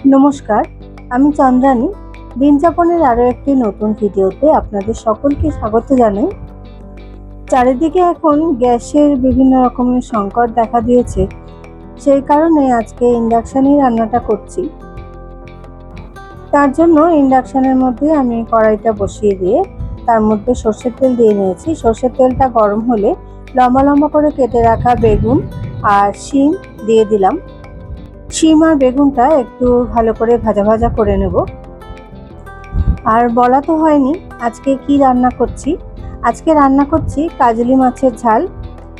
নমস্কার, আমি চন্দ্রানী। দিনযাপনের আরও একটি নতুন ভিডিওতে আপনাদের সকলকে স্বাগত জানাই। চারিদিকে এখন গ্যাসের বিভিন্ন রকমের সংকট দেখা দিয়েছে, সেই কারণে আজকে ইন্ডাকশানেই রান্নাটা করছি। তার জন্য ইন্ডাকশানের মধ্যে আমি কড়াইটা বসিয়ে দিয়ে তার মধ্যে সর্ষের তেল দিয়ে নিয়েছি। সর্ষের তেলটা গরম হলে লম্বা লম্বা করে কেটে রাখা বেগুন আর শিম দিয়ে দিলাম। শিম আর বেগুনটা একটু ভালো করে ভাজা ভাজা করে নেব। আর বলা তো হয়নি আজকে কি রান্না করছি। আজকে রান্না করছি কাজলি মাছের ঝাল।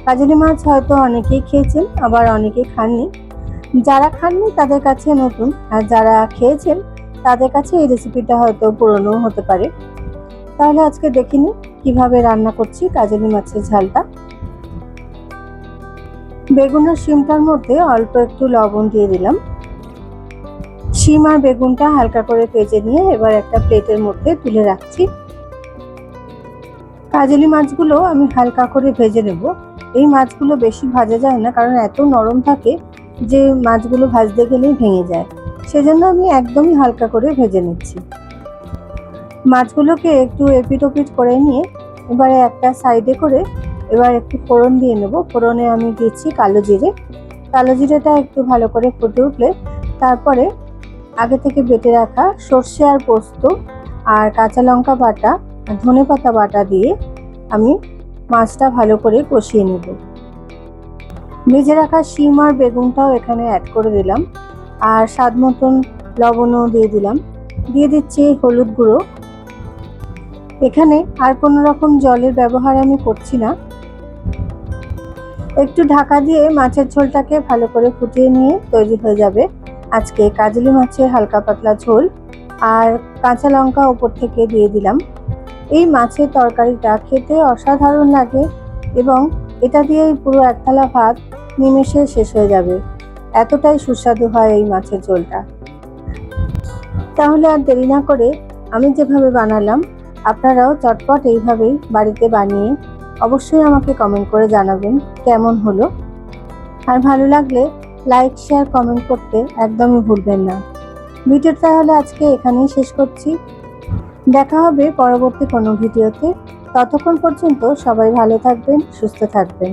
কাজলি মাছ হয়তো অনেকেই খেয়েছেন, আবার অনেকেই খাননি। যারা খাননি তাদের কাছে নতুন, আর যারা খেয়েছেন তাদের কাছে এই রেসিপিটা হয়তো পুরনো হতে পারে। তাহলে আজকে দেখিনি কিভাবে রান্না করছি কাজলি মাছের ঝালটা। বেগুন আর শিমটার মধ্যে অল্প একটু লবণ দিয়ে দিলাম। শিম আর বেগুনটা হালকা করে ভেজে নিয়ে এবার একটা প্লেটের মধ্যে তুলে রাখছি। কাজলি মাছগুলো আমি হালকা করে ভেজে নেব। এই মাছগুলো বেশি ভাজা যায় না, কারণ এত নরম থাকে যে মাছগুলো ভাজতে গেলেই ভেঙে যায়। সেজন্য আমি একদমই হালকা করে ভেজে নিচ্ছি। মাছগুলোকে একটু এপিট ওপিট করে নিয়ে এবারে একটা সাইডে করে এবার একটু ফোড়ন দিয়ে নেব। ফোড়নে আমি দিচ্ছি কালো জিরে। কালো জিরেটা একটু ভালো করে ফুটে উঠলে তারপরে আগে থেকে বেটে রাখা সর্ষে আর পোস্ত আর কাঁচা লঙ্কা বাটা আর ধনেপাতা বাটা দিয়ে আমি মাছটা ভালো করে কষিয়ে নেব। ভেজে রাখা শিম আর বেগুনটাও এখানে অ্যাড করে দিলাম, আর স্বাদ মতন লবণও দিয়ে দিলাম। দিয়ে দিচ্ছি হলুদ গুঁড়ো। এখানে আর কোনো রকম জলের ব্যবহার আমি করছি না। একটু ঢাকা দিয়ে মাছের ঝোলটাকে ভালো করে ফুটিয়ে নিয়ে তৈরি হয়ে যাবে আজকে কাজলি মাছের হালকা পাতলা ঝোল। আর কাঁচা লঙ্কা ওপর থেকে দিয়ে দিলাম। এই মাছের তরকারিটা খেতে অসাধারণ লাগে এবং এটা দিয়েই পুরো এক থালা ভাত নিমেষে শেষ হয়ে যাবে, এতটাই সুস্বাদু হয় এই মাছের ঝোলটা। তাহলে আর দেরি না করে আমি যেভাবে বানালাম আপনারাও চটপট এইভাবেই বাড়িতে বানিয়ে অবশ্যই আমাকে কমেন্ট করে জানাবেন কেমন হলো। আর ভালো লাগলে লাইক শেয়ার কমেন্ট করতে একদমই ভুলবেন না। ভিডিওটা তাহলে আজকে এখানেই শেষ করছি। দেখা হবে পরবর্তী কোনো ভিডিওতে। ততক্ষণ পর্যন্ত সবাই ভালো থাকবেন, সুস্থ থাকবেন।